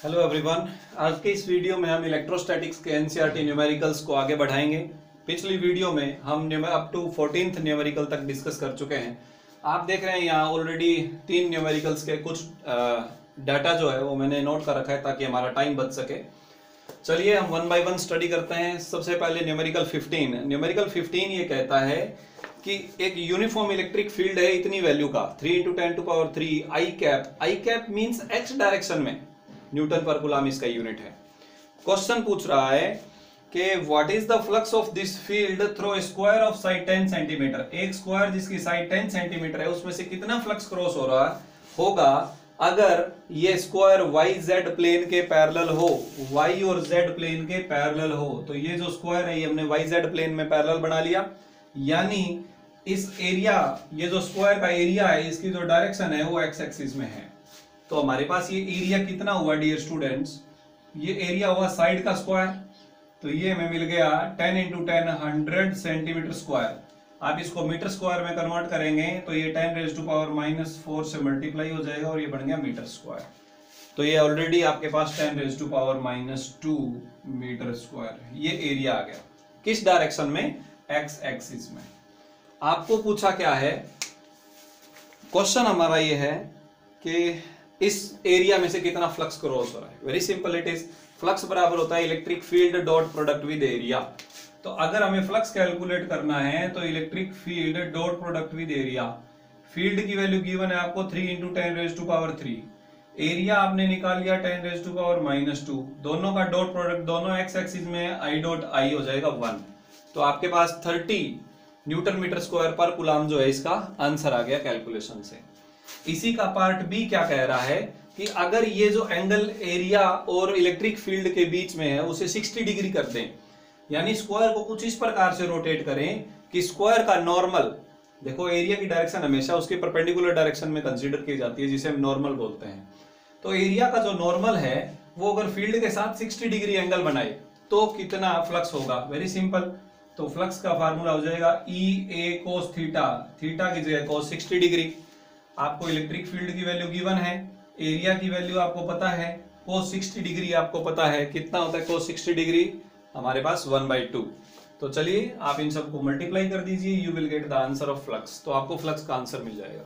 Hello everyone. आज के इस वीडियो में हम इलेक्ट्रोस्टैटिक्स के एनसीईआरटी न्यूमेरिकल्स को आगे बढ़ाएंगे। पिछली वीडियो में हम अप टू 14th न्यूमेरिकल तक डिस्कस कर चुके हैं। आप देख रहे हैं यहाँ ऑलरेडी 3 न्यूमेरिकल्स के कुछ डाटा जो है वो मैंने नोट कर रखा है ताकि हमारा टाइम बच सके। चलिए हम 1 बाय 1 स्टडी करते हैं। सबसे पहले न्यूमेरिकल 15। न्यूमेरिकल 15 ये कहता है कि एक यूनिफॉर्म इलेक्ट्रिक फील्ड है इतनी वैल्यू का 3 × 10⁻³ आई कैप मींस एक्स डायरेक्शन में, न्यूटन पर कूलम इसका यूनिट है। क्वेश्चन पूछ रहा है कि what is the flux of this field through square of side 10 centimetre. एक स्क्वायर जिसकी साइड 10 सेंटीमीटर है उसमें से कितना फ्लक्स क्रॉस हो रहा होगा अगर ये स्क्वायर वाई जेड प्लेन के पैरेलल हो, वाई और जेड प्लेन के पैरेलल हो। तो ये जो स्क्वायर है ये हमने वाई जेड प्लेन में पैरेलल बना लिया, यानी इस एरिया, ये जो स्क्वायर का एरिया है इसकी जो डायरेक्शन है वो एक्स एक्सिस में है। तो हमारे पास ये एरिया कितना हुआ डियर स्टूडेंट्स, ये एरिया हुआ साइड का स्क्वायर, तो ये हमें मिल गया 10 × 10 100 सेंटीमीटर स्क्वायर। आप इसको मीटर स्क्वायर में कन्वर्ट करेंगे तो ये 10⁻⁻⁴ से मल्टीप्लाई हो जाएगा और ये बन गया मीटर स्क्वायर। तो ये ऑलरेडी आपके पास 10⁻⁻² मीटर स्क्वायर, ये एरिया आ गया। किस डायरेक्शन में? एक्स एक्सिस में। आपको पूछा क्या है, क्वेश्चन हमारा ये है कि इस एरिया में से कितना फ्लक्स क्रॉस हो रहा है। Very simple it is, flux बराबर होता है electric field dot product with area. तो अगर हमें फ्लक्स कैलकुलेट करना है तो electric field dot product with area, field की वैल्यू गिवन है आपको 3 × 10⁻³, एरिया आपने निकाल लिया 10⁻⁻², दोनों का डॉट प्रोडक्ट दोनों एक्स एक्सिस में आई डॉट आई हो जाएगा 1। तो आपके पास 30 न्यूटन मीटर स्क्वायर पर कूलम जो है इसका आंसर आ गया कैलकुलेशन से। इसी का पार्ट बी क्या कह रहा है कि अगर ये जो एंगल एरिया और इलेक्ट्रिक फील्ड के बीच में है उसे 60 डिग्री कर दें, यानी स्क्वायर को कुछ इस प्रकार से रोटेट करें कि स्क्वायर का नॉर्मल, देखो एरिया की डायरेक्शन हमेशा उसके परपेंडिकुलर डायरेक्शन में कंसीडर की जाती है जिसे हम नॉर्मल बोलते हैं। तो एरिया का जो नॉर्मल है वो अगर फील्ड के साथ 60 डिग्री एंगल बनाए तो कितना फ्लक्स होगा। वेरी सिंपल, तो फ्लक्स का फार्मूला हो जाएगा E A cos theta, theta की जगह cos 60 डिग्री। आपको इलेक्ट्रिक फील्ड की वैल्यू गिवन है, एरिया की वैल्यू आपको पता है, cos 60 डिग्री आपको पता है, कितना होता है cos 60 डिग्री हमारे पास 1/2। तो चलिए आप इन सबको मल्टीप्लाई कर दीजिए, you will get the answer of flux. तो आपको फ्लक्स का आंसर मिल जाएगा।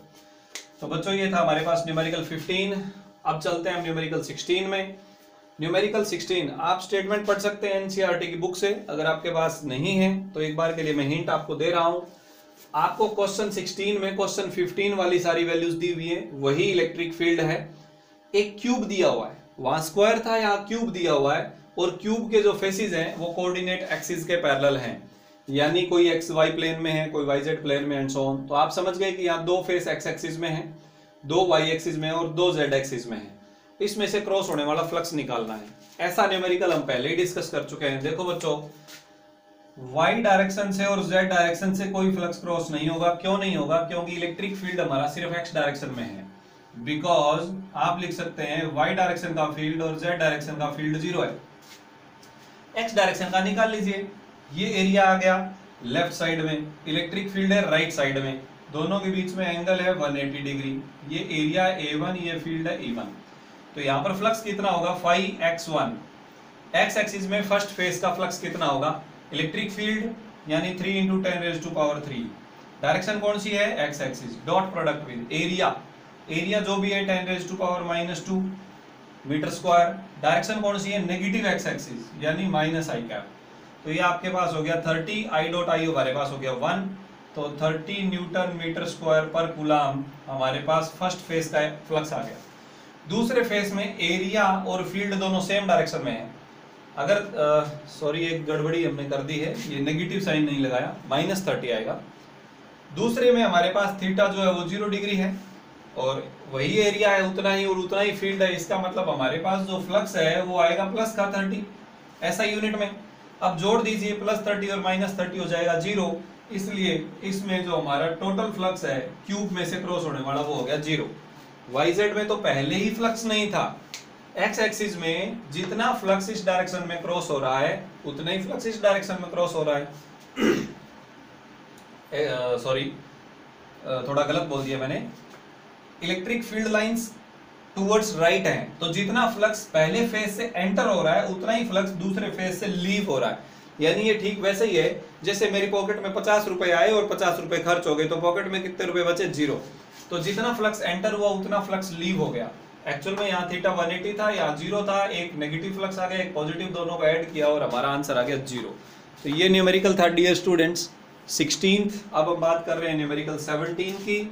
तो बच्चों ये था हमारे पास न्यूमेरिकल 15। अब चलते हैं हम न्यूमेरिकल 16 में। न्यूमेरिकल 16 आप स्टेटमेंट पढ़ सकते हैं एनसीईआरटी की बुक से, अगर आपके पास नहीं है तो एक बार के लिए मैं हिंट आपको दे रहा हूं। आपको क्वेश्चन 16 में क्वेश्चन 15 वाली सारी वैल्यूज दी हुई है, वही इलेक्ट्रिक फील्ड है। एक क्यूब दिया हुआ है, वहां स्क्वायर था, यहाँ क्यूब दिया हुआ है और क्यूब के जो फेसेस हैं वो कोऑर्डिनेट एक्सिस के पैरेलल हैं, यानी कोई एक्स वाई प्लेन में है, कोई वाई जेड प्लेन में एंड सो ऑन। तो आप समझ गए कि यहाँ 2 फेस एक्स एक्सिस में है, 2 वाई एक्सिस में और 2 जेड एक्सिस में है। इसमें से क्रॉस होने वाला फ्लक्स निकालना है। ऐसा न्यूमेरिकल हम पहले ही डिस्कस कर चुके हैं। देखो बच्चों, वाई डायरेक्शन से और जेड डायरेक्शन से कोई फ्लक्स क्रॉस नहीं होगा। क्यों नहीं होगा? क्योंकि इलेक्ट्रिक फील्ड हमारा सिर्फ एक्स डायरेक्शन में है। बिकॉज आप लिख सकते हैं वाई डायरेक्शन का फील्ड और जेड डायरेक्शन का फील्ड 0 है। एक्स डायरेक्शन का निकाल लीजिए, ये एरिया आ गया लेफ्ट साइड में, इलेक्ट्रिक फील्ड है राइट साइड में, दोनों के बीच में एंगल है 180 डिग्री। ये एरिया A1, ये फील्ड है E1। तो यहाँ पर फ्लक्स कितना होगा 5x1। एक्स एक्सिस में फर्स्ट फेज का फ्लक्स कितना होगा, इलेक्ट्रिक फील्ड यानी 3 × 10⁻³ डायरेक्शन कौन सी है, x axis, dot product with area, area जो भी है 10⁻⁻² मीटर स्क्वायर, डायरेक्शन कौन सी है, नेगेटिव एक्स एक्सिस यानी -i कैप। तो ये आपके पास हो गया 30, आई डॉट आई हमारे पास हो गया 1। तो 30 न्यूटन मीटर स्क्वायर पर कूलम हमारे पास फर्स्ट फेज का फ्लक्स आ गया। दूसरे फेज में एरिया और फील्ड दोनों सेम डायरेक्शन में है। अगर सॉरी एक गड़बड़ी हमने कर दी है, ये नेगेटिव साइन नहीं लगाया, -30 आएगा। दूसरे में हमारे पास थीटा जो है वो 0 डिग्री है और वही एरिया है उतना ही और उतना ही फील्ड है। इसका मतलब हमारे पास जो फ्लक्स है वो आएगा प्लस का 30 ऐसा यूनिट में। अब जोड़ दीजिए, +30 और -30 हो जाएगा 0। इसलिए इसमें जो हमारा टोटल फ्लक्स है क्यूब में से क्रॉस होने वाला वो हो गया 0। YZ में तो पहले ही फ्लक्स नहीं था, एक्स एक्सिस में जितना फ्लक्स इस डायरेक्शन में क्रॉस हो रहा है उतना ही फ्लक्स इस डायरेक्शन में क्रॉस हो रहा है। सॉरी थोड़ा गलत बोल दिया मैंने। Electric field lines towards right है, तो जितना फ्लक्स पहले फेज से एंटर हो रहा है उतना ही फ्लक्स दूसरे फेज से लीव हो रहा है। यानी ये ठीक वैसे ही है जैसे मेरी पॉकेट में 50 रुपए आए और 50 रुपए खर्च हो गए, तो पॉकेट में कितने रुपए बचे? 0। तो जितना फ्लक्स एंटर हुआ उतना फ्लक्स लीव हो गया। एक्चुअल में यहाँ थीटा 180 था, यहाँ 0 था, एक नेगेटिव फ्लक्स आ गया, एक पॉजिटिव, दोनों को ऐड किया और हमारा आंसर आ गया 0। तो ये न्यूमेरिकल था डियर स्टूडेंट्स 16th। अब हम बात कर रहे हैं न्यूमेरिकल 17 की।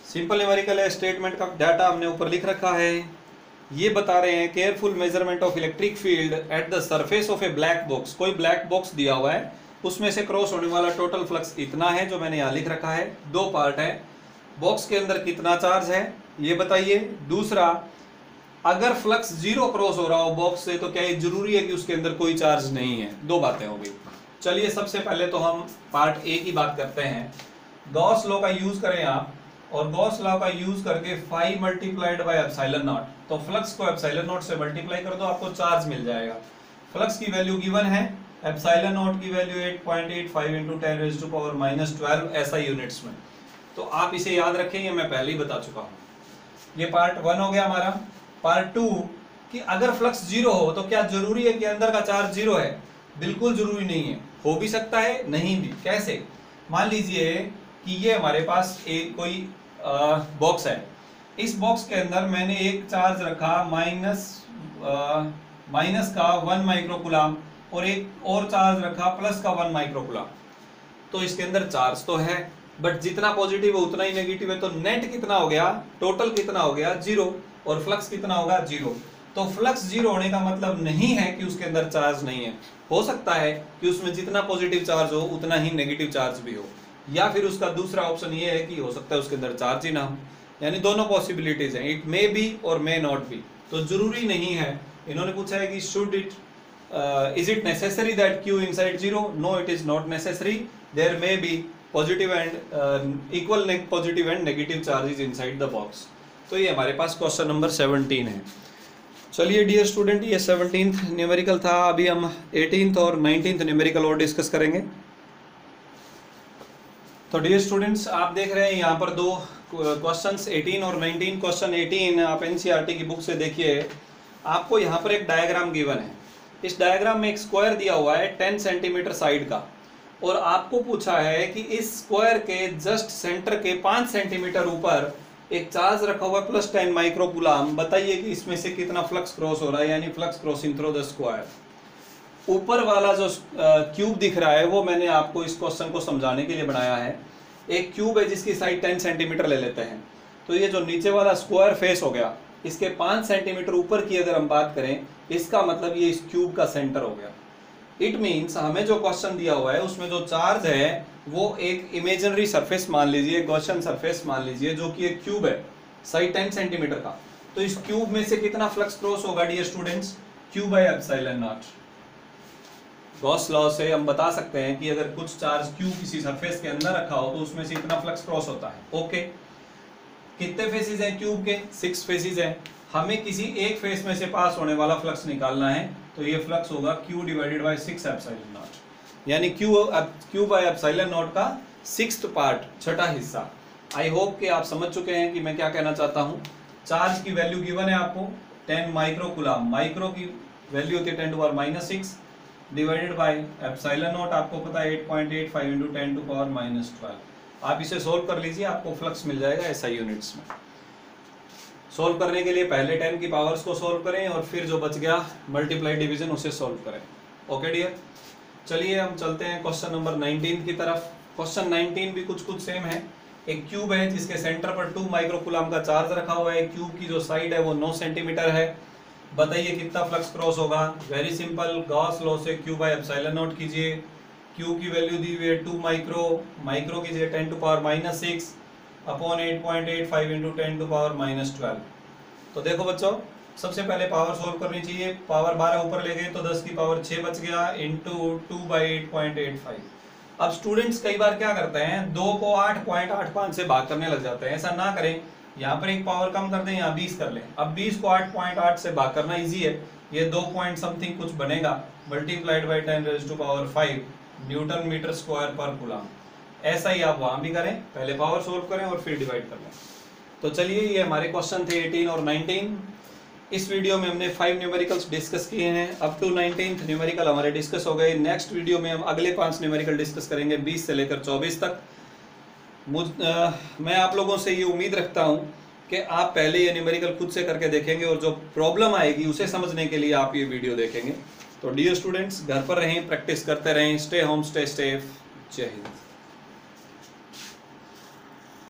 सिंपल न्यूमेरिकल है, स्टेटमेंट का डाटा हमने ऊपर लिख रखा है। ये बता रहे हैं careful measurement of electric field at the surface of A black box. कोई ब्लैक बॉक्स दिया हुआ है, उसमें से क्रॉस होने वाला टोटल फ्लक्स इतना है, जो मैंने यहाँ लिख रखा है। 2 पार्ट है, बॉक्स के अंदर कितना चार्ज है ये बताइए। दूसरा, अगर फ्लक्स 0 क्रॉस हो रहा हो बॉक्स से, तो क्या ये जरूरी है कि उसके अंदर कोई चार्ज नहीं है? 2 बातें हो गई। चलिए सबसे पहले तो हम पार्ट ए की बात करते हैं। गॉस लॉ का यूज करें आप, और गॉस लॉ का यूज करके phi multiplied by epsilon naught, तो फ्लक्स को एप्सिलॉन नॉट से मल्टीप्लाई कर दो, आपको चार्ज मिल जाएगा। फ्लक्स की वैल्यू गिवन है, एप्सिलॉन नॉट की वैल्यू 8.85 × 10⁻12 ऐसा यूनिट्स में। तो आप इसे याद रखें, ये मैं पहले ही बता चुका हूं। ये पार्ट 1 हो गया हमारा। पार्ट 2 कि अगर फ्लक्स 0 हो तो क्या जरूरी है कि अंदर का चार्ज 0 है? बिल्कुल जरूरी नहीं है, हो भी सकता है, नहीं भी। कैसे? मान लीजिए कि ये हमारे पास एक कोई बॉक्स है, इस बॉक्स के अंदर मैंने एक चार्ज रखा माइनस का 1 माइक्रोकूलम और एक और चार्ज रखा प्लस का 1 माइक्रोकूलम। तो इसके अंदर चार्ज तो है, बट जितना पॉजिटिव है उतना ही नेगेटिव है, तो नेट कितना हो गया, टोटल कितना हो गया? 0। और फ्लक्स कितना होगा? 0। तो फ्लक्स 0 होने का मतलब नहीं है कि उसके अंदर चार्ज नहीं है। हो सकता है कि उसमें जितना पॉजिटिव चार्ज हो उतना ही नेगेटिव चार्ज भी हो, या फिर उसका दूसरा ऑप्शन ये है कि हो सकता है उसके अंदर चार्ज ही ना हो। यानी दोनों पॉसिबिलिटीज हैं, इट मे बी और मे नॉट बी। तो जरूरी नहीं है। इन्होंने पूछा है कि should it is it necessary that q inside 0? No, it is not necessary. There may be positive and equal positive and negative charges inside the box. तो ये हमारे पास क्वेश्चन नंबर 17 है। चलिए डियर स्टूडेंट, ये 17th न्यूमेरिकल था। अभी हम 18th और 19th न्यूमेरिकल और डिस्कस करेंगे। तो डियर स्टूडेंट्स, आप देख रहे हैं यहाँ पर 2 क्वेश्चंस 18 और 19। क्वेश्चन 18 आप एनसीईआरटी की बुक से देखिए, आपको यहाँ पर एक डायग्राम गिवन है। इस डायग्राम में एक स्क्वायर दिया हुआ है 10 सेंटीमीटर साइड का, और आपको पूछा है कि इस स्क्वायर के जस्ट सेंटर के 5 सेंटीमीटर ऊपर एक चार्ज रखा हुआ है +10 माइक्रोकूलम। बताइए कि इसमें से कितना फ्लक्स क्रॉस हो रहा है, यानी flux crossing through the square. ऊपर वाला जो क्यूब दिख रहा है वो मैंने आपको इस क्वेश्चन को समझाने के लिए बनाया है। एक क्यूब है जिसकी साइड 10 सेंटीमीटर ले लेते हैं, तो ये जो नीचे वाला स्क्वायर फेस हो गया, इसके 5 सेंटीमीटर ऊपर की अगर हम बात करें, इसका मतलब ये इस क्यूब का सेंटर हो गया। इट मीन्स हमें जो क्वेश्चन दिया हुआ है उसमें जो चार्ज है वो एक इमेजिनरी सरफेस मान लीजिए, गॉसियन सरफेस मान लीजिए, जो कि एक क्यूब है साइड 10 सेंटीमीटर का। तो इस क्यूब में से कितना फ्लक्स क्रॉस होगा dear students? q by epsilon naught. Gauss law से हम बता सकते हैं कि अगर कुछ चार्ज q किसी सरफेस के अंदर रखा हो तो उसमें से इतना फ्लक्स क्रॉस होता है। ओके, कितने फेसेस हैं क्यूब के? 6 फेसेस हैं। हमें किसी एक फेस में से पास होने वाला फ्लक्स निकालना है, तो ये फ्लक्स होगा q divided by 6 epsilon not, यानी q बाय एप्सिलॉन नॉट का 6th पार्ट, छठा हिस्सा। आई होप कि आप समझ चुके हैं कि मैं क्या कहना चाहता हूँ। चार्ज की वैल्यू गिवन है आपको 10 माइक्रोकूलम, माइक्रो की वैल्यू होती है 10⁻⁻6 डिवाइडेड बाय एप्सिलॉन नॉट, आपको पता है 8.85 × 10⁻12। आप इसे सोल्व कर लीजिए, आपको फ्लक्स मिल जाएगा ऐसा यूनिट्स में। सोल्व करने के लिए पहले 10 की पावर्स को सोल्व करें और फिर जो बच गया मल्टीप्लाई डिवीजन उसे सोल्व करें। ओके डियर, चलिए हम चलते हैं क्वेश्चन नंबर 19 की तरफ। क्वेश्चन 19 भी कुछ सेम है। एक क्यूब है जिसके सेंटर पर 2 माइक्रोकूलम का चार्ज रखा हुआ है। क्यूब की जो साइड है वो 9 सेंटीमीटर है। बताइए कितना फ्लक्स क्रॉस होगा? वेरी सिंपल, गॉस लॉ से q बाय एप्सिलॉन नॉट कीजिए। q की वैल्यू दी हुई है 2 माइक्रो कीजिए 10⁻⁻6 अपॉन 8.85 × 10⁻⁻12। तो देखो बच्चों, सबसे पहले पावर सोल्व करनी चाहिए। पावर 12 ऊपर ले गए तो 10 की पावर 6 बच गया, इंटू 2/8.85। अब स्टूडेंट्स कई बार क्या करते हैं, 2 को 8.85 से भाग करने लग जाते हैं। ऐसा ना करें, यहाँ पर एक पावर कम कर दें, यहाँ 20 कर लें। अब 20 को 8.8 से भाग करना इजी है, ये 2 पॉइंट समथिंग कुछ बनेगा, multiplied by 10⁻5 newton metre square पर कूलम। ऐसा ही आप वहां भी करें, पहले पावर सोल्व करें और फिर डिवाइड कर लें। तो चलिए, ये हमारे क्वेश्चन थे 18 और 19। इस वीडियो में हमने 5 न्यूमेरिकल्स डिस्कस किए हैं। अप टू 19th न्यूमेरिकल हमारे डिस्कस हो गए। नेक्स्ट वीडियो में हम अगले 5 न्यूमेरिकल डिस्कस करेंगे 20 से लेकर 24 तक। मैं आप लोगों से ये उम्मीद रखता हूँ कि आप पहले ये न्यूमेरिकल खुद से करके देखेंगे और जो प्रॉब्लम आएगी उसे समझने के लिए आप ये वीडियो देखेंगे। तो डियर स्टूडेंट्स, घर पर रहें, प्रैक्टिस करते रहें। Stay home, stay safe. जय हिंद।